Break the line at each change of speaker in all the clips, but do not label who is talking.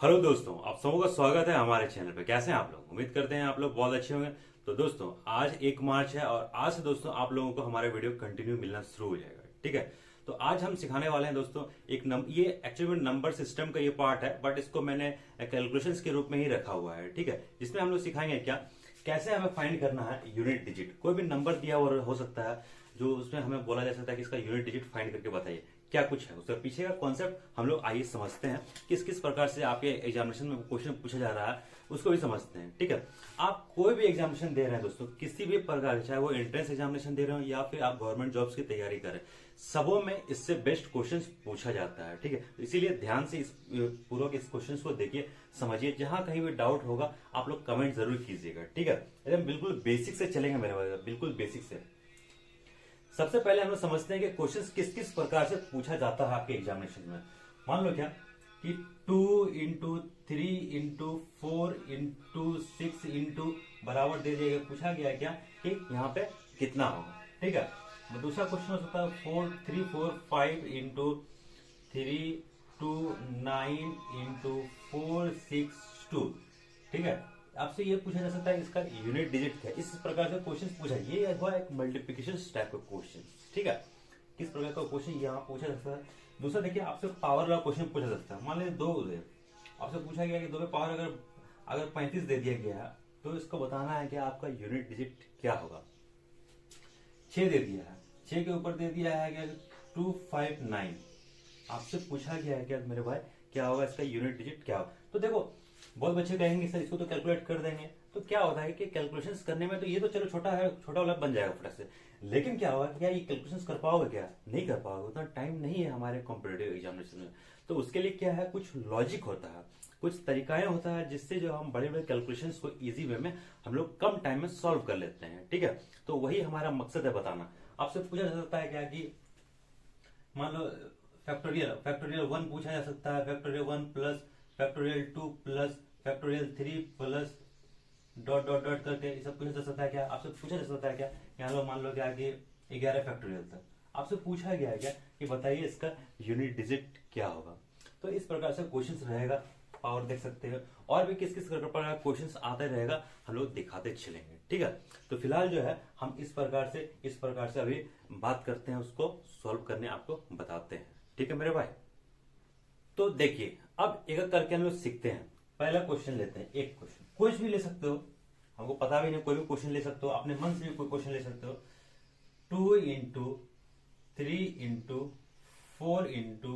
Hello दोस्तों, आप सबों का स्वागत है हमारे चैनल पे। कैसे हैं आप लोग? उम्मीद करते हैं आप लोग बहुत अच्छे होंगे। तो दोस्तों, आज 1 मार्च है और आज से दोस्तों आप लोगों को हमारे वीडियो कंटिन्यू मिलना शुरू हो जाएगा। ठीक है, तो आज हम सिखाने वाले हैं दोस्तों ये एक्चुअली में नंबर सिस्टम का ये पार्ट है, बट इसको मैंने कैलकुलेशंस के रूप में ही रखा हुआ है। ठीक है, जिसमें हम लोग सिखाएंगे क्या, कैसे हमें फाइंड करना है यूनिट डिजिट। कोई भी नंबर दिया हुआ हो सकता है जो उसमें हमें बोला जा सकता है कि इसका यूनिट डिजिट फाइंड करके बताइए क्या कुछ है, उसके पीछे का कॉन्सेप्ट हम लोग आइए समझते हैं। किस किस प्रकार से आपके एग्जामिनेशन में क्वेश्चन पूछा जा रहा है उसको भी समझते हैं। ठीक है, आप कोई भी एग्जामिनेशन दे रहे हैं दोस्तों, किसी भी प्रकार, चाहे वो एंट्रेंस एग्जामिनेशन दे रहे हो या फिर आप गवर्नमेंट जॉब्स की तैयारी कर रहे हैं, सबों में इससे बेस्ट क्वेश्चन पूछा जाता है। ठीक है, तो इसीलिए ध्यान से इस पूर्वक इस क्वेश्चन को देखिए, समझिए। जहां कहीं भी डाउट होगा आप लोग कमेंट जरूर कीजिएगा। ठीक है, एकदम बिल्कुल बेसिक से चलेंगे मेरे भाई, बिल्कुल बेसिक से। सबसे पहले हम लोग समझते हैं कि क्वेश्चन किस किस प्रकार से पूछा जाता है आपके एग्जामिनेशन में। मान लो क्या कि 2 into 3 into 4 into 6 into बराबर दे दिया गया, पूछा गया क्या कि यहाँ पे कितना होगा। ठीक है, दूसरा क्वेश्चन हो सकता है 4 3 4 5 into 3 2 9 into 4 6 2। ठीक है, आपसे ये पूछा जा सकता है इसका यूनिट डिजिट क्या है। इस प्रकार से क्वेश्चन पूछा, ये हुआ एक मल्टीप्लिकेशन टाइप का क्वेश्चन। ठीक है, किस प्रकार का क्वेश्चन यहाँ पूछा जा सकता है। दूसरा देखिए, आपसे पावर वाला क्वेश्चन पूछा जा सकता है। मान लीजिए 2 है, आपसे पूछा गया कि 2 पे पावर अगर अगर 35 दे दिया गया है तो इसको बताना है कि आपका यूनिट डिजिट क्या होगा। 6 दे दिया है, 6 के ऊपर दे दिया है क्या 259, आपसे पूछा गया है क्या मेरे भाई क्या होगा इसका यूनिट डिजिट क्या होगा। तो देखो, बहुत बच्चे कहेंगे सर इसको तो कैलकुलेट कर देंगे। तो क्या होता है कि कैलकुलेशंस करने में तो ये तो चलो छोटा है, छोटा वाला बन जाएगा फटाक से, लेकिन क्या होगा, क्या ये कैलकुलेशंस कर पाओगे? क्या नहीं कर पाओगे, उतना टाइम नहीं है हमारे कॉम्पिटेटिव एग्जामिनेशन में। तो उसके लिए क्या है, कुछ लॉजिक होता है, कुछ तरीकाएं होता है जिससे जो हम बड़े बड़े कैलकुलेशंस को इजी वे में हम लोग कम टाइम में सॉल्व कर लेते हैं। ठीक है, तो वही हमारा मकसद है बताना। आपसे पूछा जा सकता है क्या कि मान लो फैक्टोरियल फैक्टोरियल 1 पूछा जा सकता है, factorial 1 plus factorial 2 plus factorial 3 plus dot dot dot करके ये सब पूछा जा सकता है क्या। आपसे पूछा जा सकता है क्या, यहाँ लो मान लो क्या कि 11 फैक्टोरियल तक आपसे पूछा गया है क्या कि बताइए इसका यूनिट डिजिट क्या होगा। तो इस प्रकार से क्वेश्चन रहेगा, पावर देख सकते हैं, और भी किस किस प्रकार का क्वेश्चन आते रहेगा हम लोग दिखाते चलेंगे। ठीक है, तो फिलहाल जो है हम इस प्रकार से अभी बात करते हैं, उसको सॉल्व करने आपको बताते हैं। ठीक है मेरे भाई, तो देखिए अब एक एक करके हम लोग सीखते हैं। पहला क्वेश्चन लेते हैं, एक क्वेश्चन कुछ भी ले सकते हो, हमको पता भी नहीं, कोई भी क्वेश्चन ले सकते हो, अपने मन से भी कोई क्वेश्चन ले सकते हो। 2 into 3 into 4 into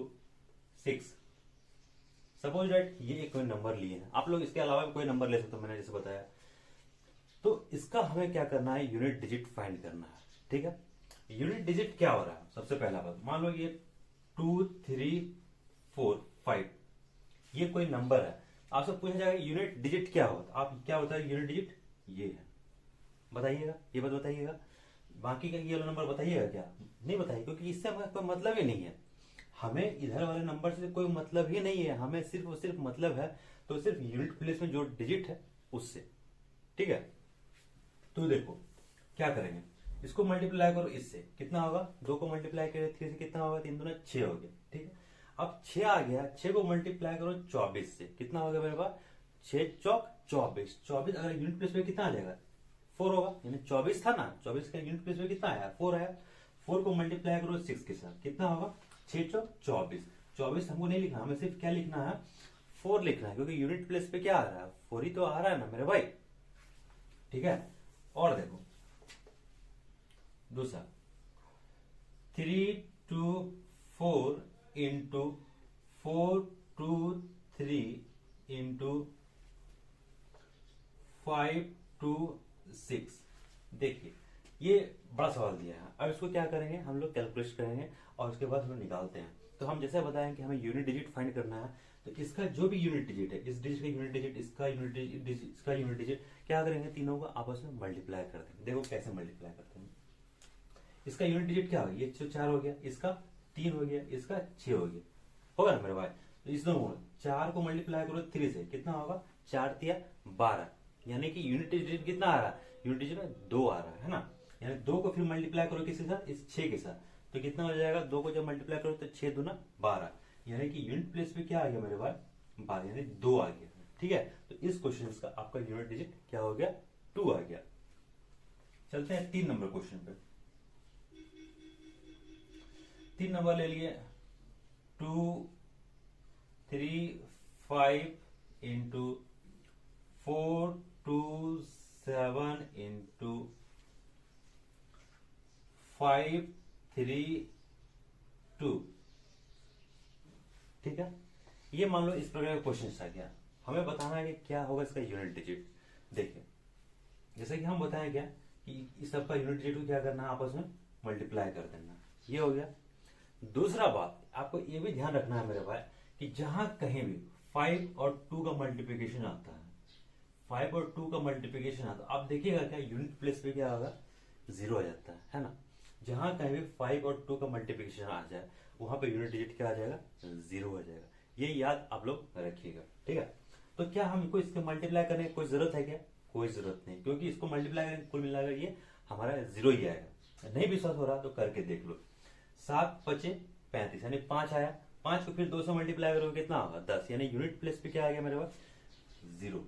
6, suppose that ये एक कोई नंबर लिए हैं, आप लोग इसके अलावा भी कोई नंबर ले सकते हो, मैंने जैसे बताया। तो इसका हमें क्या करना है, यूनिट डिजिट फाइंड करना है। ठीक है, यूनिट डिजिट क्या हो रहा है, सबसे पहला बात मान लो ये 2 3 4 5 ये कोई नंबर है, आपसे पूछा जाएगा यूनिट डिजिट क्या होता है। आप क्या होता है यूनिट डिजिट, ये है, बताइएगा, ये बात बताइएगा। बाकी का ये वाला नंबर बताइएगा क्या, नहीं बताइए, क्योंकि इससे हमें कोई मतलब ही नहीं है। हमें इधर वाले नंबर से कोई मतलब ही नहीं है, हमें सिर्फ और सिर्फ मतलब है तो सिर्फ यूनिट प्लेस में जो डिजिट है उससे। ठीक है, तो देखो क्या करेंगे, इसको मल्टीप्लाई करो इससे, कितना होगा, 2 को मल्टीप्लाई करें 3 से कितना होगा, 3 दूना 6 हो गया। ठीक है, अब 6 आ गया, 6 को मल्टीप्लाई करो 24 से, कितना होगा मेरे पास, 6 चौक 24, 24 अगर यूनिट प्लेस में कितना आ जाएगा, 4 होगा, यानी 24 था ना, 24 का यूनिट प्लेस में कितना आया, 4 आया। 4 को मल्टीप्लाई करो 6 के साथ, कितना होगा, 6 चौक 24। 24 हमको नहीं लिखना, हमें सिर्फ क्या लिखना है, 4 लिखना है, क्योंकि यूनिट प्लेस पे क्या आ रहा है, 4 ही तो आ रहा है ना मेरे भाई। ठीक है, और देखो दूसरा 3 2 4 into 4 2 3 into 5 2 6। देखिए ये बड़ा सवाल दिया है, अब इसको क्या करेंगे, हम लोग कैलकुलेट करेंगे और उसके बाद हम लोग निकालते हैं। तो हम जैसे बताएं कि हमें यूनिट डिजिट फाइंड करना है, तो इसका जो भी यूनिट डिजिट है, इस डिजिट का यूनिट डिजिट, इसका यूनिट डिजिट, इसका यूनिट डिजिट, क्या करेंगे, तीनों को आपस में मल्टीप्लाई कर देंगे। देखो कैसे मल्टीप्लाई करते हैं, इसका यूनिट डिजिट क्या हो गया, ये 4 हो गया, इसका 3 हो गया, इसका 6 हो गया, होगा ना मेरे भाई। तो इस दोनों 4 को मल्टीप्लाई करो 3 से, कितना होगा, 4 तिया 12, यानी कि यूनिट डिजिट कितना आ रहा है, यूनिट डिजिट में 2 आ रहा है ना। यानी 2 को फिर मल्टीप्लाई करो किसके साथ, इस 6 के साथ, तो कितना हो जाएगा, 2 को जब मल्टीप्लाई करो तो 6 दूना 12, यानी कि यूनिट प्लेस पे क्या आ गया मेरे भाई, 12 यानी 2 आ गया। ठीक है, तो इस क्वेश्चन का आपका यूनिट डिजिट क्या हो गया, 2 आ गया। चलते हैं 3 नंबर क्वेश्चन पे। 3 नंबर ले लिए, 2 3 5 इंटू 4 2 7 इंटू 5 3 2। ठीक है, ये मान लो इस प्रकार का क्वेश्चन आ गया। हमें बताना है कि क्या होगा इसका यूनिट डिजिट। देखिए, जैसे कि हम बताएं क्या कि इस सबका यूनिट डिजिट को क्या करना है, आपस में मल्टीप्लाई कर देना, ये हो गया। दूसरा बात आपको ये भी ध्यान रखना है मेरे भाई कि जहां कहीं भी 5 और 2 का मल्टीप्लिकेशन आता है, 5 और 2 का मल्टीप्लिकेशन आता है, आप देखिएगा क्या यूनिट प्लेस पे क्या होगा, 0 आ जाता है ना। जहां कहीं भी 5 और 2 का मल्टीप्लिकेशन आ जाए वहां पे यूनिट डिजिट क्या आ जाएगा, 0 आ जाएगा। ये याद आप लोग रखिएगा। ठीक है, तो क्या हमको इसके मल्टीप्लाई करने की कोई जरूरत है क्या, कोई जरूरत नहीं, क्योंकि इसको मल्टीप्लाई करके कुल मिलाकर ये हमारा 0 ही आएगा। नहीं विश्वास हो रहा तो करके देख लो। 7 5 35 यानी 5 आया, 5 को फिर 2 से मल्टीप्लाई करोगे कितना होगा, 10, यानी यूनिट प्लेस पे क्या आ गया मेरे पास, 0।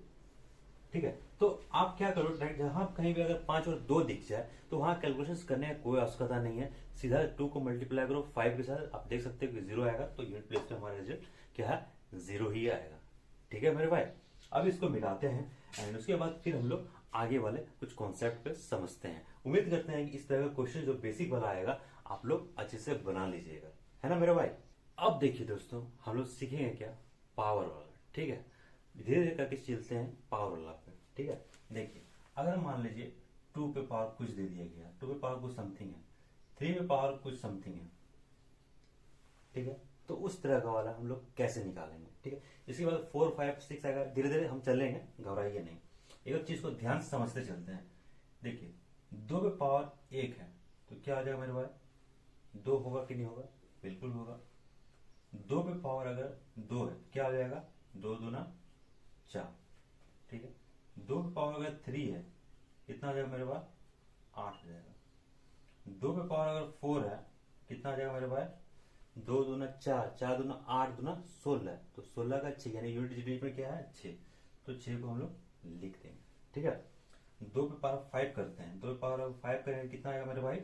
ठीक है, तो आप क्या करो, डायरेक्ट जहां कहीं भी अगर 5 और 2 दिख जाए तो वहां कैलकुलेशन करने का कोई आवश्यकता नहीं है, सीधा 2 को मल्टीप्लाई करो 5 के साथ, आप देख सकते हो कि 0 आएगा, तो यूनिट प्लेस पे हमारा रिजल्ट क्या है, 0 ही आएगा। ठीक है मेरे भाई, अब इसको मिलाते हैं एंड उसके बाद फिर हम लोग आगे वाले कुछ कॉन्सेप्ट पे समझते हैं। उम्मीद करते हैं कि इस तरह का क्वेश्चन जो बेसिक वाला आएगा आप लोग अच्छे से बना लीजिएगा, है ना मेरे भाई। अब देखिए दोस्तों, हम लोग सीखेंगे क्या, पावर वाला। ठीक है, धीरे धीरे करके चलते हैं पावर वाला पे। ठीक है, देखिए अगर मान लीजिए 2 पे पावर कुछ दे दिया गया, 2 पे पावर कुछ समथिंग है, 3 पे पावर कुछ समथिंग है। ठीक है, तो उस तरह का वाला हम लोग कैसे निकालेंगे। ठीक है, इसके बाद 4 5 6 आएगा, धीरे धीरे हम चलेंगे, घबराइए नहीं। एक चीज को ध्यान से समझते चलते हैं। देखिए 2 पे पावर 1 है तो क्या आ जाएगा मेरे भाई, 2 होगा कि नहीं होगा, बिल्कुल होगा। 2 पे पावर अगर 2 है क्या आ जाएगा, 2 दूना 4। ठीक है, 2 पे पावर अगर 3 है कितना आ जाएगा मेरे पास, 8 आ जाएगा। 2 पे पावर अगर 4 है कितना आ जाएगा मेरे पास, 2 दूना 4, 4 दूना 8 दूना 16, तो 16 का 6 यानी यूनिट डिजिट में क्या है, 6, तो 6 को हम लोग लिख देंगे। ठीक है, 2 पे पावर 5 करते हैं, 2 पे पावर 5 करेंगे कितना आएगा मेरे भाई,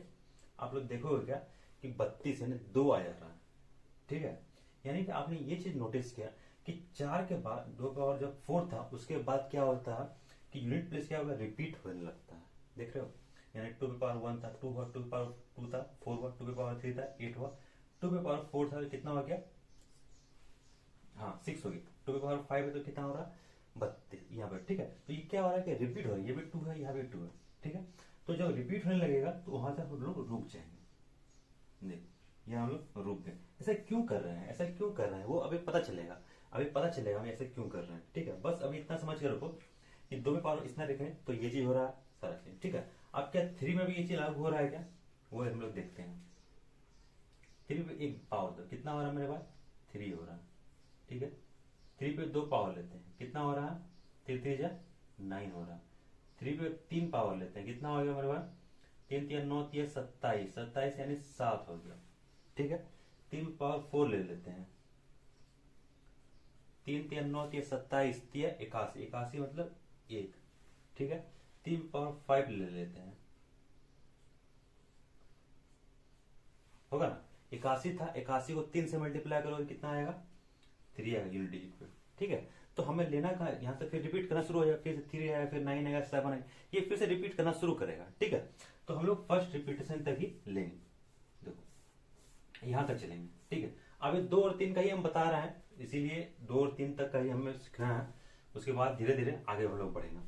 आप लोग देखोगे क्या कि 32 यानी 2 आ जा रहा है। ठीक है, यानी कि आपने ये चीज नोटिस किया कि 4 के बाद 2 पावर जब 4 था उसके बाद क्या होता है कि यूनिट प्लेस क्या होगा, रिपीट होने लगता है। देख रहे हो, यानी 2 पे पावर 1 था, 2 हुआ, 2 पे पावर 2 था, 4 हुआ, 2 पे पावर 3 था, 8 हुआ, 2 पे पावर 4 था तो कितना हो गया, हाँ 6 हो गया, 2 पे पावर 5 है तो कितना हो रहा, 32 यहाँ पर। ठीक है, तो ये क्या हो रहा है कि रिपीट हो रहा है, ये भी 2 है, यहाँ भी 2 है। ठीक है, तो जब रिपीट होने लगेगा तो वहां से हम लोग रुक जाएंगे। देख यहाँ हम लोग रुक गए। ऐसा क्यों कर रहे हैं, ऐसा क्यों कर रहे हैं वो अभी पता चलेगा, अभी पता चलेगा हम ऐसे क्यों कर रहे हैं। ठीक है, बस अभी इतना समझ के रखो कि 2 पे पावर इतना देखें तो ये चीज हो रहा है सारा चीज। ठीक है, अब क्या 3 में भी ये चीज लागू हो रहा है क्या, वो हम लोग देखते हैं। 3 पे एक पावर दो कितना हो रहा है मेरे पास, 3 हो रहा है। ठीक है, 3 पे 2 पावर लेते हैं कितना हो रहा है, 3 3 जा 9 हो रहा है। 3 पे 3 पावर लेते हैं कितना हो गया मेरे पास, 3 3 9 3 27, 27 यानी 7 हो गया। ठीक है, 3 पावर 4 ले लेते हैं, 3 3 9 3 27, 3 81, 81 मतलब 1। ठीक है, 3 पावर 5 ले लेते हैं, होगा ना, 81 था, 81 को 3 से मल्टीप्लाई करोगे कितना आएगा, 3 आएगा यूनिट डिजिट पे। ठीक है, तो हमें लेना का यहाँ से फिर रिपीट करना शुरू हो जाएगा, फिर 3 आएगा, फिर 9 आएगा, 7 आएगा, ये फिर से रिपीट करना शुरू करेगा। ठीक है, तो हम लोग फर्स्ट रिपीटेशन तक ही लेंगे, देखो यहां तक चलेंगे। ठीक है, अभी 2 और 3 का ही हम बता रहे हैं, इसीलिए 2 और 3 तक का ही हमें सीखना है, उसके बाद धीरे धीरे आगे हम लोग बढ़ेंगे।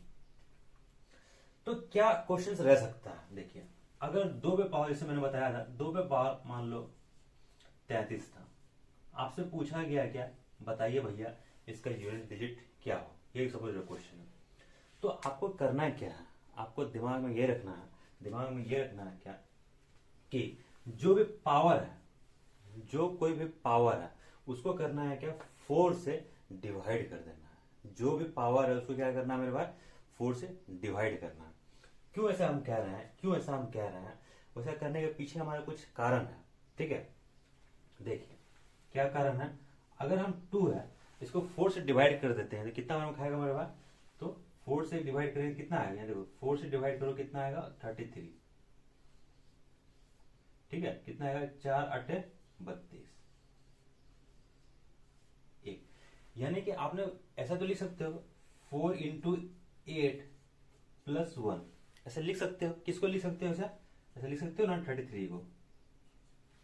तो क्या क्वेश्चन रह सकता है, देखिए अगर 2 पे पावर, जैसे मैंने बताया था 2 पे पावर मान लो 33 था, आपसे पूछा गया क्या, बताइए भैया इसका यूनिट डिजिट क्या हो, ये सपोज क्वेश्चन है। तो आपको करना क्या है, आपको दिमाग में ये रखना है, दिमाग में ये रखना है क्या कि जो भी पावर है, जो कोई भी पावर है उसको करना है क्या, 4 से डिवाइड कर देना है। जो भी पावर है उसको क्या करना है मेरे भाई, 4 से डिवाइड करना है। क्यों ऐसा हम कह रहे हैं, क्यों ऐसा हम कह रहे हैं, वैसा करने के पीछे हमारा कुछ कारण है। ठीक है, देखिए क्या कारण है, अगर हम 2 है इसको 4 से डिवाइड कर देते हैं तो कितना नंबर खाएगा मेरे पास, तो 4 से डिवाइड करेंगे कितना आएगा, यहाँ देखो 4 से डिवाइड करो कितना आएगा 33, ठीक है, कितना आएगा 4 8 32 1, यानी कि आपने ऐसा तो लिख सकते हो 4 इंटू 8 प्लस 1, ऐसा लिख सकते हो, किसको लिख सकते हो ऐसा, ऐसा लिख सकते हो ना 33 को,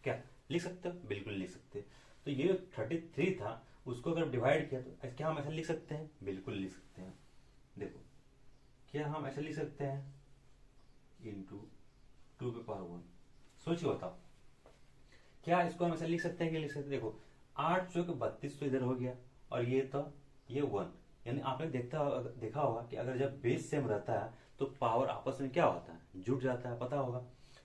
क्या लिख सकते हो, बिल्कुल लिख सकते हो। तो ये जो 33 था उसको अगर डिवाइड किया तो क्या हम ऐसा लिख सकते हैं, बिल्कुल लिख सकते हैं। देखो क्या हम ऐसा लिख सकते हैं इंटू 2 पे पावर 1, सोचिए बताओ क्या इसको हम ऐसा लिख सकते हैं कि लिख सकते हैं। देखो 8 चौक 32 तो इधर हो गया और ये तो ये 1, यानी आपने देखा होगा कि अगर जब बेस सेम रहता है तो पावर आपस में क्या होता है, जुड़ जाता है, पता होगा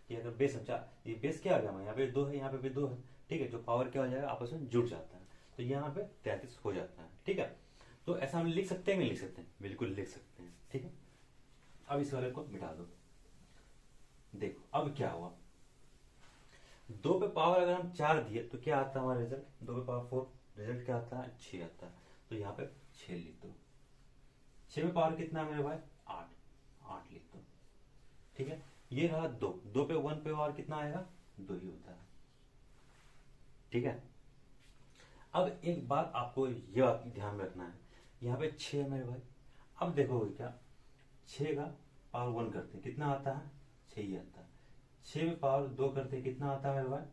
कि अगर बेस अच्छा, ये बेस क्या हो गया, यहाँ पे 2 है, यहाँ पे भी 2 है, ठीक है, जो पावर क्या हो जाएगा आपस में जुड़ जाता है, तो यहाँ पे 33 हो जाता है, ठीक है। तो ऐसा हम लिख सकते हैं, नहीं लिख सकते हैं, बिल्कुल लिख सकते हैं, ठीक है। अब इस वाले को मिटा दो, देखो अब क्या हुआ, 2 पे पावर अगर हम 4 दिए तो क्या आता है हमारा रिजल्ट, 2 पे पावर 4, रिजल्ट क्या आता है 6 आता है, तो यहाँ पे 6 लिख दो। 6 पे पावर कितना है मेरे भाई 8, 8 लिख दो, ठीक है। ये रहा 2 पे 1 पे पावर कितना आएगा 2 ही होता है, ठीक है। अब एक बात आपको ये बात ध्यान रखना है, यहाँ पे 6 है मेरे भाई, अब देखोगे क्या 6 का पावर 1 करते कितना आता है 6 ही आता है, 6 पे पावर 2 करते कितना आता है मेरे भाई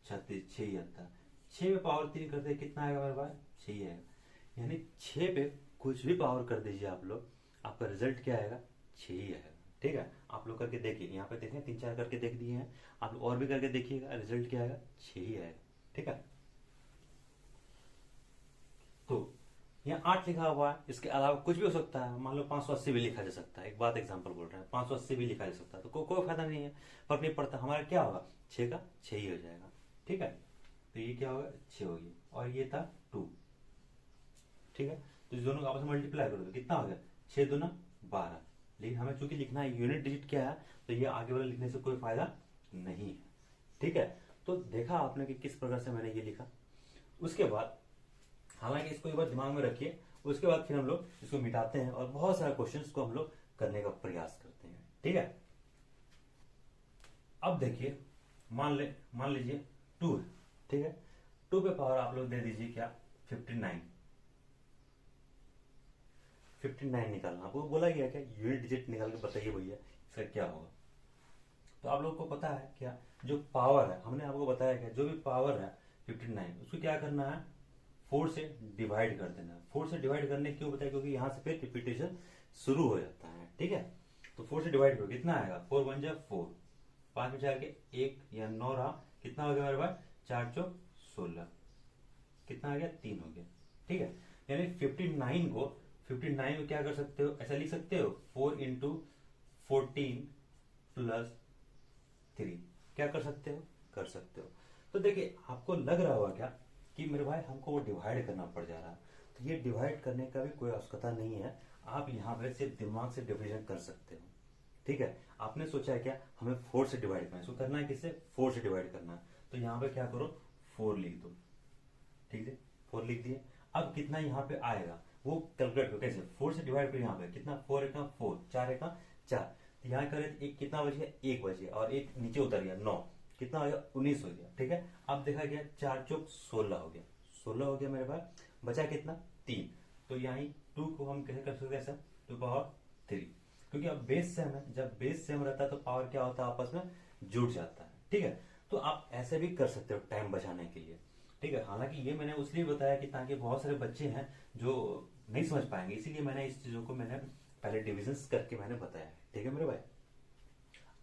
36, 6 ही आता है, 6 पे पावर 3 करते कितना आएगा मेरे भाई 6 ही आएगा, यानी 6 पे कुछ भी पावर कर दीजिए आप लोग, आपका रिजल्ट क्या आएगा 6 ही आएगा, ठीक है। आप लोग करके देखिए, यहाँ पे देखें 3 4 करके देख दिए हैं, आप लोग और भी करके देखिएगा, रिजल्ट क्या आएगा 6 ही आएगा, ठीक है। तो यहाँ 8 लिखा हुआ है, इसके अलावा कुछ भी हो सकता है, मान लो 580 भी लिखा जा सकता है, एक बात एग्जांपल बोल रहे हैं, 580 भी लिखा जा सकता है, तो कोई फायदा नहीं है, फर्क नहीं पड़ता, हमारा क्या होगा 6 का 6 ही हो जाएगा, ठीक है। तो ये क्या होगा 6 हो गया और ये था 2, ठीक है। तो इस दोनों को आपस में मल्टीप्लाई करो तो कितना हो गया 6 दूना 12, लेकिन हमें चूंकि लिखना है यूनिट डिजिट क्या है, तो ये आगे वाला लिखने से कोई फायदा नहीं है, ठीक है। तो देखा आपने कि किस प्रकार से मैंने ये लिखा, उसके बाद हालांकि इसको एक बार दिमाग में रखिए, उसके बाद फिर हम लोग इसको मिटाते हैं और बहुत सारे क्वेश्चंस को हम लोग करने का प्रयास करते हैं, ठीक है। अब देखिए मान लीजिए 2 है, ठीक है, 2 पे पावर आप लोग दे दीजिए क्या 59, 59 निकालना, आपको बोला गया क्या यूनिट डिजिट निकाल के बताइए भैया इसका क्या होगा। तो आप लोग को पता है क्या, जो पावर है हमने आपको बताया क्या, जो भी पावर है 59 उसको क्या करना है 4 से डिवाइड कर देना है। 4 से डिवाइड करने क्यों बताया, क्योंकि यहां से फिर रिपीटेशन शुरू हो जाता है, ठीक है। तो 4 से डिवाइड करो कितना आएगा 4 1 जा 4, 5 में 4 के 1 या 9 रहा, कितना हो गया मेरे पास 4 चौक 16, कितना आ गया 3 हो गया, ठीक है। यानी 59 को क्या कर सकते हो, ऐसा लिख सकते हो 4 इंटू 14 प्लस 3, क्या कर सकते हो, कर सकते हो। तो देखिए आपको लग रहा होगा क्या कि मेरे भाई हमको वो डिवाइड करना पड़ जा रहा है, तो ये डिवाइड करने का भी कोई आवश्यकता नहीं है, आप यहाँ पे सिर्फ दिमाग से डिवीजन कर सकते हो, ठीक है। आपने सोचा है क्या हमें 4 से डिवाइड करना है, इसको करना है किससे 4 से डिवाइड करना है, तो यहाँ पे क्या करो 4 लिख दो, ठीक है 4 लिख दिए। अब कितना यहाँ पे आएगा वो कैलकुलेट करो कैसे, 4 से डिवाइड करो, यहाँ पे कितना 4 एक 4, 4 एक 4, तो यहाँ करें एक कितना बच गया 1 बच गया और एक नीचे उतर गया 9, कितना हो गया 19 हो गया, ठीक है। अब देखा गया 4 चौक 16 हो गया, 16 हो गया मेरे पास, बचा कितना 3, तो यहाँ 2 को हम कैसे कर सकते हैं ऐसा 2 पावर 3, क्योंकि अब बेस सेम है, जब बेस सेम रहता है तो पावर क्या होता है आपस में जुड़ जाता है, ठीक है। तो आप ऐसे भी कर सकते हो टाइम बचाने के लिए, ठीक है। हालांकि ये मैंने उसलिए बताया कि ताकि बहुत सारे बच्चे हैं जो नहीं समझ पाएंगे, इसीलिए मैंने इस चीजों को मैंने पहले डिविजन करके मैंने बताया, ठीक है मेरे भाई।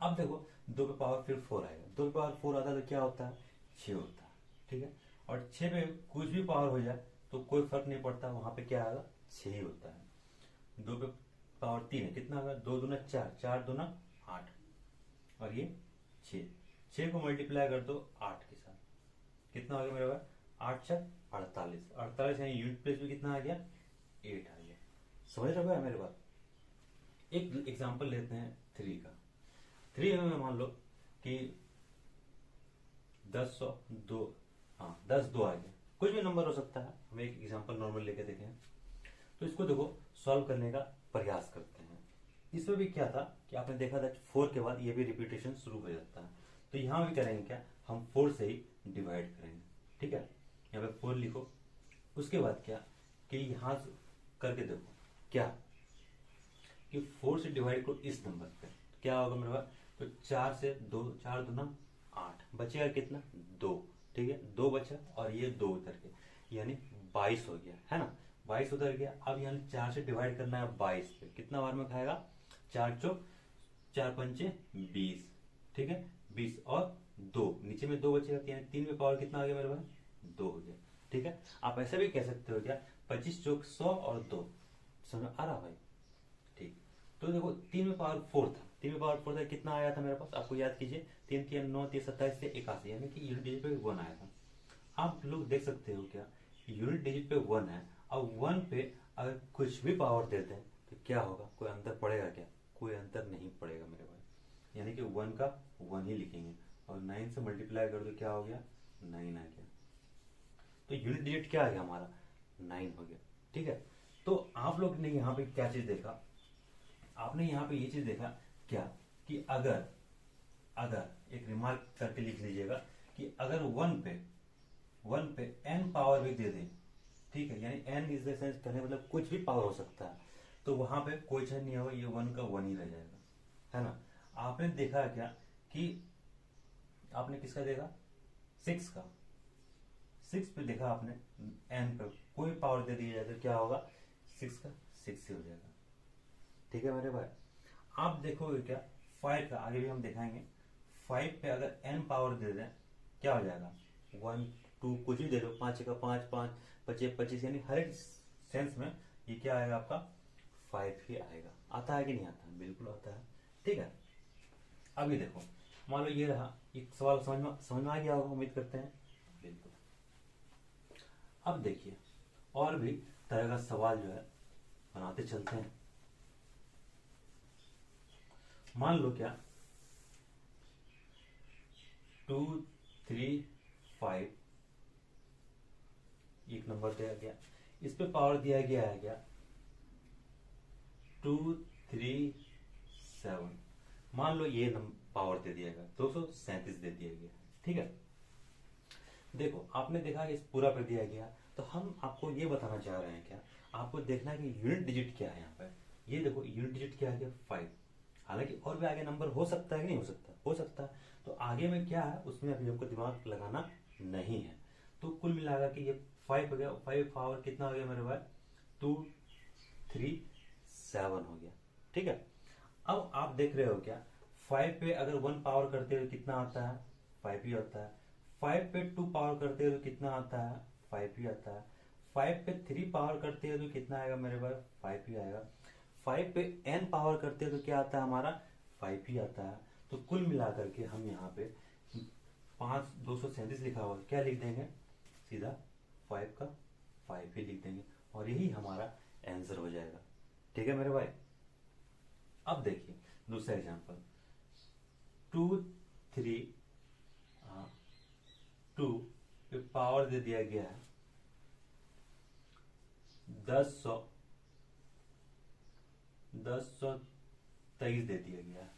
अब देखो 2 पे पावर फिर 4 आएगा, 2 पे पावर 4 आता है तो क्या होता है 6 होता है, ठीक है। और 6 पे कुछ भी पावर हो जाए तो कोई फर्क नहीं पड़ता, वहां पे क्या आएगा 6 ही होता है। 2 पे पावर 3 है, कितना होगा 2 दूना 4, 4 दूना 8 और ये 6 को मल्टीप्लाई कर दो 8 के साथ, कितना हो गया मेरे पास 8 4 48, 48 यानी यूनिट प्लेस में कितना आ गया 8 आ गया, समझ रहे हो मेरे बात। एक एग्जांपल लेते हैं 3 का, 3 में मान लो कि 10 2 आ गया, कुछ भी नंबर हो सकता है। हम एक एग्जांपल नॉर्मल लेके देखें तो इसको देखो सॉल्व करने का प्रयास करते हैं। इसमें भी क्या था कि आपने देखा था 4 के बाद ये भी रिपीटेशन शुरू हो जाता है, तो यहाँ भी करेंगे क्या, हम 4 से ही डिवाइड करेंगे। ठीक है, यहाँ पे 4 लिखो, उसके बाद क्या कि यहाँ से करके देखो क्या कि 4 से डिवाइड करो इस नंबर पे, तो क्या होगा मेरे पास, तो 4 से 2, 4 दूना 8, बचेगा कितना 2। ठीक है, 2 बचा और ये 2 उतर के, यानी 22 हो गया, है ना, 22 उतर गया। अब यहाँ 4 से डिवाइड करना है 22 पे, कितना बार में खाएगा, 4 चौक 4 पंचे 20। ठीक है, 20 और 2 नीचे में 2 बचेगा, यानी 3 में पावर कितना आ गया मेरे पास, 2 हो गया। ठीक है, आप ऐसा भी कह सकते हो क्या, 25 चौक 100 और 2, समझ आ रहा भाई। ठीक, तो देखो 3 में पावर 4 था, 3 में पावर 4 था, कितना आया था मेरे पास, आपको याद कीजिए, 3 3 9 3 27 से 81, यानी कि यूनिट डिजिट पे 1 आया था। आप लोग देख सकते हो क्या, यूनिट डिजिट पे 1 है, अब 1 पे अगर कुछ भी पावर देते हैं तो क्या होगा, कोई अंतर पड़ेगा क्या, कोई अंतर नहीं पड़ेगा मेरे भाई, यानी कि 1 का 1 ही लिखेंगे, और 9 से मल्टीप्लाई कर दो क्या हो गया, 9 आ गया, तो यूनिट डिजिट क्या आ गया हमारा, 9 हो गया। ठीक है, तो आप लोग ने यहाँ पे क्या चीज देखा, आपने यहाँ पे ये चीज देखा क्या कि अगर अगर एक रिमार्क करके लिख लीजिएगा कि अगर 1 पे n पावर भी दे दें, ठीक है, यानी n इज द सेंस कहने मतलब कुछ भी पावर हो सकता है, तो वहां पे कोई चेंज नहीं होगा, ये 1 का 1 ही रह जाएगा, है ना। आपने देखा क्या कि आपने किसका देखा, 6 का, 6 पे देखा आपने, n पे कोई पावर दे दिया जाए तो क्या होगा, 6 का 6 ही हो जाएगा। ठीक है मेरे भाई, आप देखोगे क्या 5 का, आगे भी हम दिखाएंगे, 5 पे अगर n पावर दे दें क्या हो जाएगा, 1 2 कुछ भी दे दो, 5 का 5 5 25 25, यानी हर एक सेंस में ये क्या आएगा आपका 5 ही आएगा। आता है कि नहीं आता, बिल्कुल आता है। ठीक है, अब ये देखो, मान लो ये रहा, एक सवाल समझ में आ गया होगा, उम्मीद करते हैं, बिल्कुल। अब देखिए और भी तरह का सवाल जो है बनाते चलते हैं। मान लो क्या 2 3 5 एक नंबर दिया गया, इस पे पावर दिया गया है क्या 2 3 7, मान लो ये पावर दे दिया गया 237 दे दिया गया। ठीक है, देखो आपने देखा कि इस पूरा पे दिया गया, तो हम आपको ये बताना चाह रहे हैं क्या, आपको देखना है कि यूनिट डिजिट क्या है यहाँ पर। ये देखो यूनिट डिजिट क्या है, 5, हालांकि और भी आगे नंबर हो सकता है कि नहीं हो सकता, हो सकता है, तो आगे में क्या है उसमें अभी हमको दिमाग लगाना नहीं है। तो कुल मिलाकर के ये 5 हो गया, 5 पावर कितना हो गया मेरे भाई, 2 3 7 हो गया। ठीक है, अब आप देख रहे हो क्या 5 पे अगर 1 पावर करते हुए कितना आता है, 5 ही आता है। 5 पे 2 पावर करते हुए कितना आता है, 5 ही आता है। 5 पे 3 पावर करते हुए कितना आएगा मेरे भाई, 5 ही आएगा। 5 पे n पावर करते हुए क्या आता है हमारा, 5 ही आता है। तो कुल मिलाकर के हम यहाँ पे 5 237 लिखा हुआ, क्या लिख देंगे, सीधा 5 का 5 ही लिख देंगे, और यही हमारा आंसर हो जाएगा। ठीक है मेरे भाई, अब देखिए दूसरा एग्जांपल, 2 3 2 पे पावर दे दिया गया है 1023 दे दिया गया है।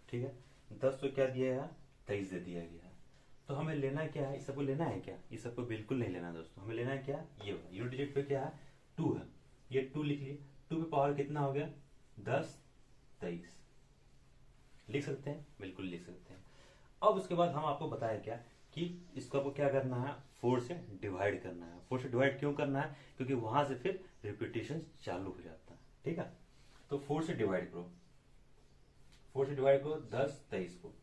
ठीक है, 10 को क्या दिया है, 23 दे दिया गया है। तो हमें लेना क्या है, इस सबको लेना है क्या, इस सबको बिल्कुल नहीं लेना दोस्तों, हमें लेना है क्या, ये यूनिट डिजिट पे क्या है 2 है, ये 2 लिख लिए, 2 पे पावर कितना हो गया 10 23, लिख सकते हैं, बिल्कुल लिख सकते हैं। अब उसके बाद हम आपको बताया क्या कि इसको आपको क्या करना है, 4 से डिवाइड करना है। 4 से डिवाइड क्यों करना है, क्योंकि वहां से फिर रिपीटेशन चालू हो जाता है। ठीक है, तो 4 से डिवाइड करो, 4 से डिवाइड करो 10 23 को।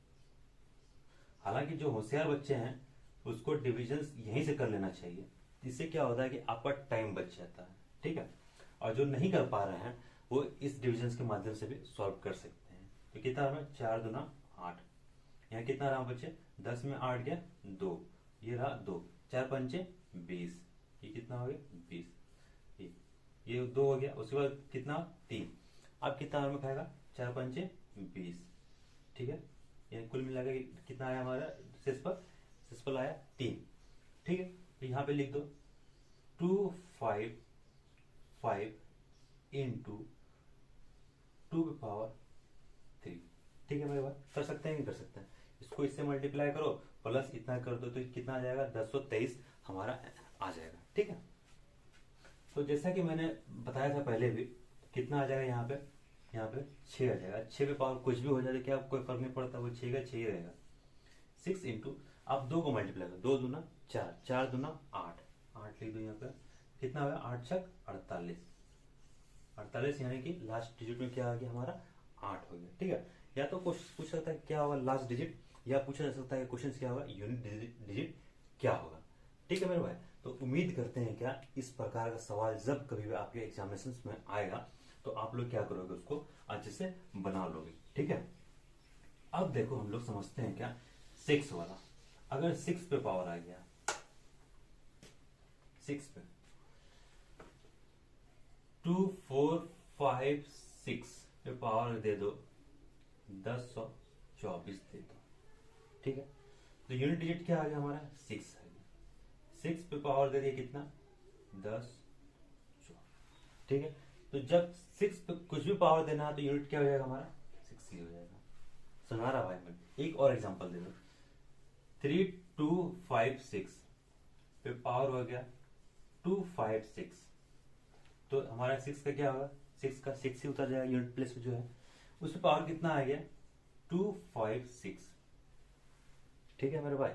हालांकि जो होशियार बच्चे हैं उसको डिविजन यहीं से कर लेना चाहिए, इससे क्या होता है कि आपका टाइम बच जाता है। ठीक है, और जो नहीं कर पा रहे हैं वो इस डिविजन के माध्यम से भी सॉल्व कर सकते हैं। तो कितना हमें 4 दूना 8, यहाँ कितना रहा बच्चे, 10 में 8 गया 2, ये रहा 2, 4 पंचे 20, ये कितना हो गया 20, ये 2 हो गया, उसके बाद कितना 3, अब कितना हमें खाएगा 4 पंचे 20। ठीक है, ये कुल मिलाकर कितना आया हमारा, शेषफल आया 3। ठीक है, तो यहाँ पे लिख दो 255 इंटू 2 की पावर 3। ठीक है मेरे भाई, कर सकते हैं नहीं कर सकते हैं? इसको इससे मल्टीप्लाई करो प्लस इतना कर दो तो कितना आ जाएगा 1023 हमारा आ जाएगा। ठीक है, तो जैसा कि मैंने बताया था पहले भी, कितना आ जाएगा यहाँ पे 6 आ जाएगा। 6 पे पावर कुछ भी हो जाए क्या कोई फर्क नहीं पड़ता, वो 6 का 6 ही रहेगा। 6 इंटू, आप 2 को मल्टीप्लाई करो, 2 दूना 4, 4 दूना 8, 8 लिख दो यहाँ पे, कितना होगा 8 छक 48, 48 यानी कि लास्ट डिजिट में क्या आ गया हमारा 8 हो गया। ठीक है, या तो पूछ सकता है क्या होगा लास्ट डिजिट, या पूछा जा सकता है क्वेश्चन क्या होगा यूनिट डिजिट क्या होगा। ठीक है मेरे भाई, तो उम्मीद करते हैं क्या इस प्रकार का सवाल जब कभी भी आपके एग्जामिनेशन में आएगा तो आप लोग क्या करोगे, उसको अच्छे से बना लोगे। ठीक है, अब देखो हम लोग समझते हैं क्या 6 वाला। अगर 6 पे पावर आ गया, 6 पे 2 4 5 6 पे पावर दे दो 1024 दे दो। ठीक है, तो यूनिट डिजिट क्या आ गया हमारा 6 आ गया। 6 पे पावर दे दिया कितना 10। ठीक है, तो जब 6 पे कुछ भी पावर देना है तो यूनिट क्या हो जाएगा हमारा 6 ही हो जाएगा। समझा रहा भाई? मैं एक और एग्जांपल दे दो, 3256 पे पावर हो गया 256, तो हमारा 6 का क्या होगा 6 का 6 ही उतर जाएगा यूनिट प्लेस जो है, उस पे पावर कितना आ गया 256। ठीक है मेरे भाई,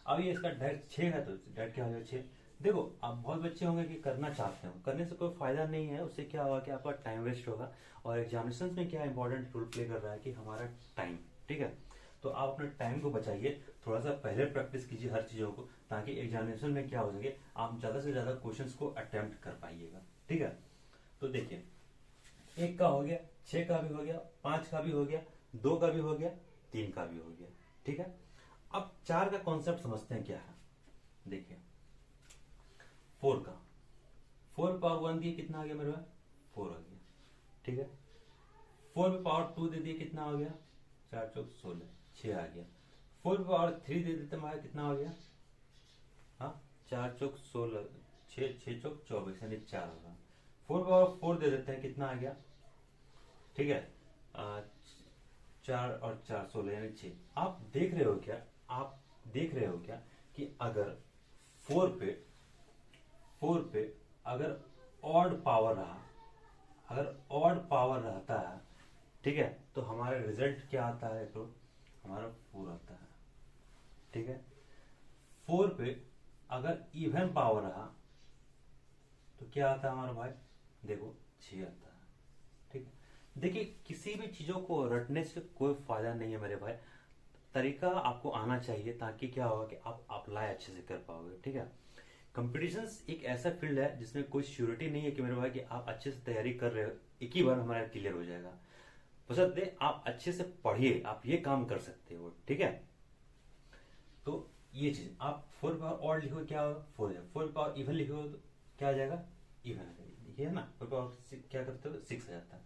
अब ये इसका डायरेक्ट 6 है तो डायरेक्ट क्या हो जाएगा 6। देखो आप बहुत बच्चे होंगे कि करना चाहते हो, करने से कोई फायदा नहीं है, उससे क्या होगा कि आपका टाइम वेस्ट होगा। और एग्जामिनेशन में क्या इंपॉर्टेंट रोल प्ले कर रहा है कि हमारा टाइम। ठीक है, तो आप अपने टाइम को बचाइए, थोड़ा सा पहले प्रैक्टिस कीजिए हर चीजों को, ताकि एग्जामिनेशन में क्या हो सके आप ज्यादा से ज्यादा क्वेश्चंस को अटेम्प्ट कर पाइएगा। ठीक है, तो देखिए 1 का हो गया, 6 का भी हो गया, 5 का भी हो गया, 2 का भी हो गया, 3 का भी हो गया। ठीक है, अब 4 का कॉन्सेप्ट समझते हैं क्या है। देखिए 4 का 4 पावर 1 दिए कितना आ गया मेरे पास 4 आ गया। ठीक है, 4 पे पावर 2 दे दिए कितना हो गया 4 चौक 16, 6 आ गया। 4 पे पावर 3 दे देते हमारा कितना हो गया, हाँ 4 चौक 16, 6 चौक 24 यानी 4 होगा। 4 पावर 4 दे देते हैं कितना आ गया, ठीक है 4 और 4 16 यानी 6। आप देख रहे हो क्या, आप देख रहे हो क्या कि अगर 4 पे अगर ऑड पावर रहा, अगर ऑड पावर रहता है, ठीक है, तो हमारा रिजल्ट क्या आता है, तो हमारा 4 आता है। ठीक है, 4 पे अगर इवन पावर रहा तो क्या आता है हमारा भाई, देखो 6 आता है। ठीक है, देखिए किसी भी चीजों को रटने से कोई फायदा नहीं है मेरे भाई, तरीका आपको आना चाहिए, ताकि क्या होगा कि आप अप्लाई अच्छे से कर पाओगे। ठीक है, कंपटीशन एक ऐसा फील्ड है जिसमें कोई श्योरिटी नहीं है कि मेरे भाई कि आप अच्छे से तैयारी कर रहे हो एक ही बार हमारा क्लियर हो जाएगा। बशर्ते आप अच्छे से पढ़िए, आप ये काम कर सकते हो। ठीक है, तो ये चीज आप 4 पावर ऑड लिखो क्या होगा 4 है, 4 पावर इवन लिखो तो क्या आ जाएगा इवन, ये है ना 4 पावर क्या करते हो 6 आ जाता है।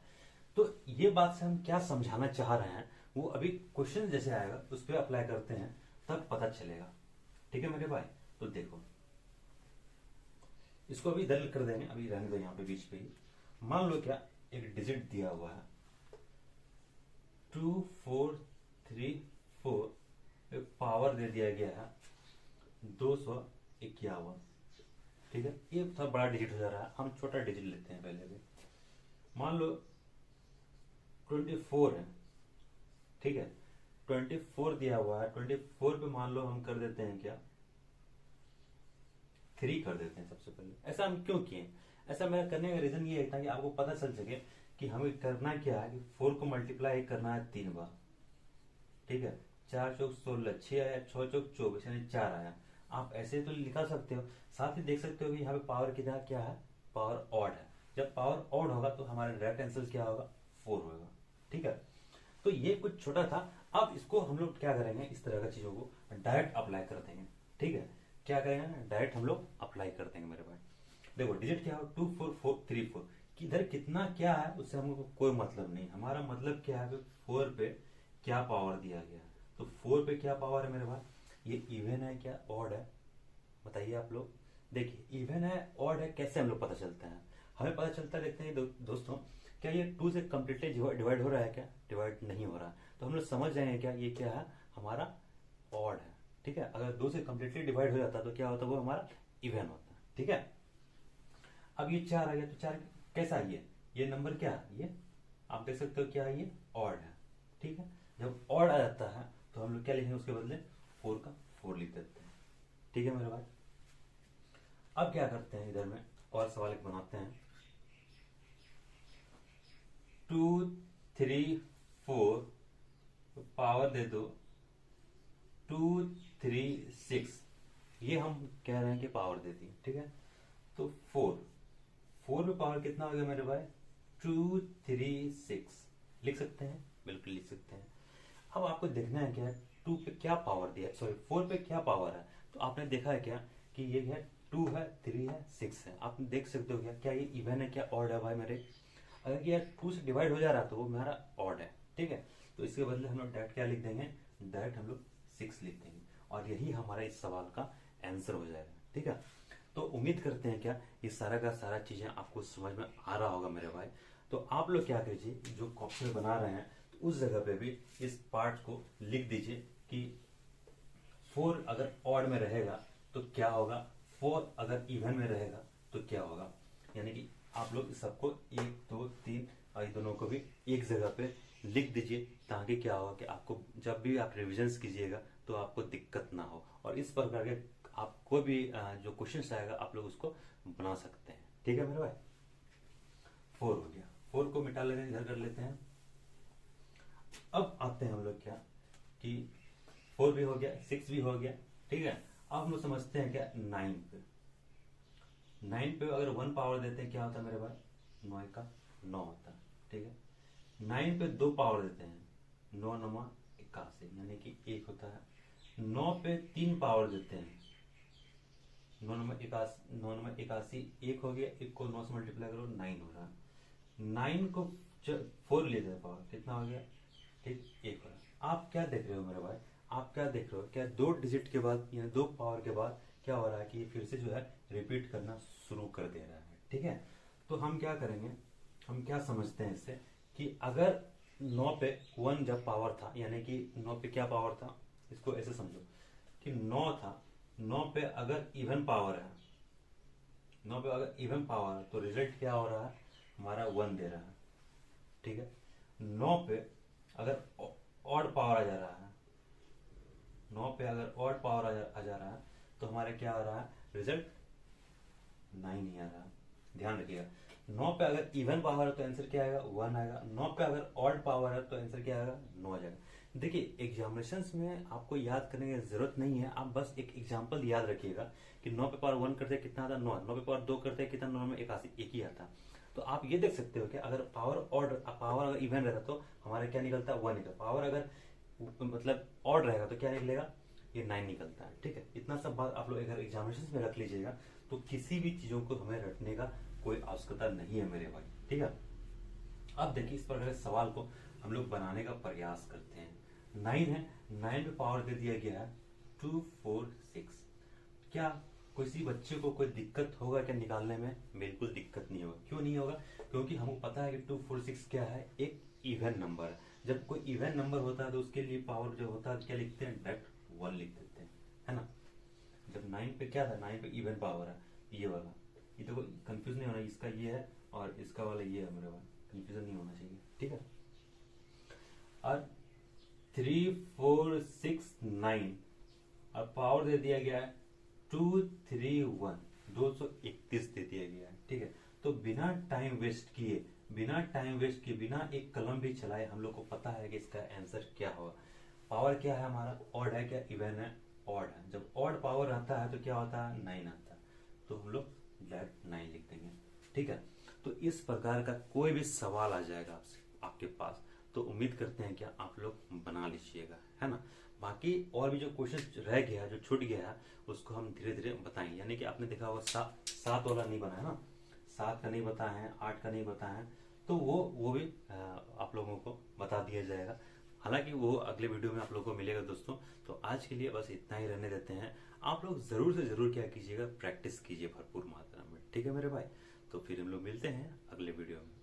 तो ये बात से हम क्या समझाना चाह रहे हैं वो अभी क्वेश्चन जैसे आएगा उस पर अप्लाई करते हैं तब पता चलेगा। ठीक है मेरे भाई, तो देखो इसको अभी इधर कर देंगे, अभी रहने दो यहाँ पे बीच पे ही। मान लो क्या एक डिजिट दिया हुआ है 2 4 3 4, पावर दे दिया गया है 251। ठीक है, ये थोड़ा बड़ा डिजिट हो जा रहा है, हम छोटा डिजिट लेते हैं पहले भी। मान लो 24 है, ठीक है 24 दिया हुआ है, 24 पे मान लो हम कर देते हैं क्या 3 कर देते हैं सबसे पहले। ऐसा हम क्यों किए, ऐसा मेरा करने का रीजन ये है ताकि आपको पता चल सके कि हमें करना क्या है कि 4 को मल्टीप्लाई करना है 3 बार। ठीक है, 4 चौक 16, 6 आया, 6 चौक 24 यानी 4 आया। आप ऐसे तो लिखा सकते हो, साथ ही देख सकते हो कि यहाँ पे पावर कितना क्या है, पावर ऑड है। जब पावर ऑड होगा तो हमारा डायरेक्ट आंसर क्या होगा 4 होगा। ठीक है, तो ये कुछ छोटा था। अब इसको हम लोग क्या करेंगे, इस तरह का चीजों को डायरेक्ट अप्लाई कर देंगे। ठीक है, क्या करेंगे ना डायरेक्ट हम लोग अप्लाई कर देंगे मेरे भाई। देखो डिजिट क्या हो 2 4 4 3 4, इधर कितना क्या है उससे हमको कोई मतलब नहीं, हमारा मतलब क्या है 4 पे क्या पावर दिया गया है। तो 4 पे क्या पावर है मेरे भाई, ये इवन है क्या ऑड है, बताइए आप लोग। देखिए इवन है ऑड है, कैसे हम लोग पता चलता है? हमें पता चलता है, देखते हैं दोस्तों, क्या ये 2 से कम्प्लीटली डिवाइड हो रहा है? क्या डिवाइड नहीं हो रहा? तो हम लोग समझ जाएंगे क्या ये क्या है, हमारा ऑड है। ठीक है, अगर 2 से कम्प्लीटली डिवाइड हो जाता तो क्या होता, वो हमारा इवन होता। ठीक है, अब ये 4 आ गया, तो 4 कैसा है? ये नंबर क्या है? ये आप देख सकते हो क्या है, ये ऑड है। ठीक है, जब ऑड आ जाता है तो हम लोग क्या लिखेंगे उसके बदले? 4 का 4 लिख देते हैं। ठीक है मेरे भाई, अब क्या करते हैं, इधर में और सवाल एक बनाते हैं। 2 3 4 पावर दे दो 2 3 6, ये हम कह रहे हैं कि पावर दे दी। ठीक है, तो 4 में पावर कितना हो गया मेरे भाई? 2 3 6 लिख सकते हैं, बिल्कुल लिख सकते हैं। अब आपको देखना है क्या, 2 पे क्या पावर दिया, सॉरी 4 पे क्या पावर है। तो आपने देखा है क्या कि ये है 2 है, 3 है, 6 है। आप देख सकते हो क्या क्या ये इवन है, क्या ऑड है भाई मेरे? अगर ये 2 से डिवाइड हो जा रहा है तो वो मेरा ऑड है। ठीक है, तो इसके बदले हम लोग डायरेक्ट क्या लिख देंगे? डायरेक्ट हम लोग 6 लिख देंगे, और यही हमारा इस सवाल का आंसर हो जाएगा। ठीक है, तो उम्मीद करते हैं क्या ये सारा का सारा चीजें आपको समझ में आ रहा होगा मेरे भाई। तो आप लोग क्या कीजिए, जो कॉपी में बना रहे हैं तो उस जगह पे भी इस पार्ट को लिख दीजिए कि 4 अगर ऑड में रहेगा तो क्या होगा, 4 अगर इवन में रहेगा तो क्या होगा। यानी कि आप लोग सबको 1 2 3 और इन दोनों को भी एक जगह पे लिख दीजिए, ताकि क्या होगा कि आपको जब भी आप रिविजन कीजिएगा तो आपको दिक्कत ना हो, और इस प्रकार के आपको भी जो क्वेश्चन आएगा आप लोग उसको बना सकते हैं। ठीक है मेरे भाई, 4 हो गया, 4 को मिटा लेते हैं, इधर कर लेते हैं। अब आते हैं हम लोग क्या कि 4 भी हो गया, 6 भी हो गया। ठीक है, अब हम लोग समझते हैं क्या 9 पे। 9 पे अगर 1 पावर देते हैं क्या होता है मेरे भाई? 9 का 9 होता है। ठीक है, 9 पे 2 पावर देते हैं, 9 9 81, यानी कि 1 होता है। 9 पे 3 पावर देते हैं, 9 9 81, 9 9 81, 1 हो गया, 1 को 9 से मल्टीप्लाई करो 9 हो रहा है। 9 को 4 ले जाए पावर, कितना हो गया? ठीक, 1 हो रहा है। आप क्या देख रहे हो मेरे भाई, आप क्या देख रहे हो, क्या 2 डिजिट के बाद यानी 2 पावर के बाद क्या हो रहा है कि ये फिर से जो है रिपीट करना शुरू कर दे रहा है। ठीक है, तो हम क्या करेंगे, हम क्या समझते हैं इससे कि अगर 9 पे 1 जब पावर था, यानी कि 9 पे क्या पावर था, इसको ऐसे समझो कि 9 था, 9 पे अगर इवन पावर है, 9 पे अगर इवन पावर है तो रिजल्ट क्या हो रहा है, हमारा 1 दे रहा है। ठीक है, 9 पे अगर ऑड पावर आ जा रहा है, 9 पे अगर ऑड पावर आ जा रहा है तो हमारा क्या आ रहा है, रिजल्ट 9 नहीं आ रहा। ध्यान रखिएगा, 9 पे अगर इवन पावर है तो आंसर क्या आएगा, 1 आएगा। 9 पे अगर ऑड पावर है तो आंसर क्या आएगा, 9 आ जाएगा। देखिए एग्जामिनेशंस में आपको याद करने की जरूरत नहीं है, आप बस एक एग्जांपल याद रखिएगा कि 9 पे पावर 1 करते कितना आता, 9। 9 पे पावर 2 करते कितना, 9 में 81, एक ही आता। तो आप ये देख सकते हो कि अगर पावर अगर इवन रहता तो हमारा क्या निकलता है, 1 निकलता। पावर अगर मतलब ऑड रहेगा तो क्या निकलेगा, ये 9 निकलता है। ठीक है, इतना सब बात आप लोग अगर एग्जामिनेशन में रख लीजिएगा तो किसी भी चीजों को हमें रटने का कोई आवश्यकता नहीं है मेरे भाई। ठीक है, अब देखिए इस प्रकार के सवाल को हम लोग बनाने का प्रयास करते हैं। 9 है, 9 पे पावर दे दिया गया है 2 4 6। क्या किसी बच्चे को कोई दिक्कत होगा क्या निकालने में? बिल्कुल दिक्कत नहीं होगा। क्यों नहीं होगा? क्योंकि हमको पता है कि 2 4 6 क्या है, एक इवन नंबर है। जब कोई इवन नंबर होता है तो उसके लिए पावर जो होता है क्या लिखते हैं, डायरेक्ट 1 लिख देते हैं, है ना। जब 9 पे क्या था, 9 पे इवन पावर है, ये वाला, ये तो कंफ्यूज नहीं होना, इसका ये है और इसका वाला ये है मेरे पास, कंफ्यूजन नहीं होना चाहिए। ठीक है, और 3 4 6 9 और पावर दे दिया गया है 2 3 1, 231 दे दिया गया है। ठीक है, तो बिना टाइम वेस्ट किए, बिना एक कलम भी चलाए हम लोग को पता है कि इसका आंसर क्या होगा। पावर क्या है हमारा, ऑड है क्या इवन है, ऑड है। जब ऑड पावर आता है तो क्या होता है, 9 आता है, तो हम लोग डायरेक्ट 9 लिख देंगे। ठीक है, तो इस प्रकार का कोई भी सवाल आ जाएगा आपके पास तो उम्मीद करते हैं कि आप लोग बना लीजिएगा, है ना। बाकी और भी जो क्वेश्चन रह गया, जो छूट गया है, उसको हम धीरे धीरे बताएंगे। यानी कि आपने देखा होगा 7 वाला नहीं बनाया ना, 7 का नहीं बताया है, 8 का नहीं बताया है, तो वो भी आप लोगों को बता दिया जाएगा। हालांकि वो अगले वीडियो में आप लोगों को मिलेगा दोस्तों। तो आज के लिए बस इतना ही रहने देते हैं। आप लोग जरूर से जरूर क्या कीजिएगा, प्रैक्टिस कीजिए भरपूर मात्रा में, ठीक है मेरे भाई। तो फिर हम लोग मिलते हैं अगले वीडियो में।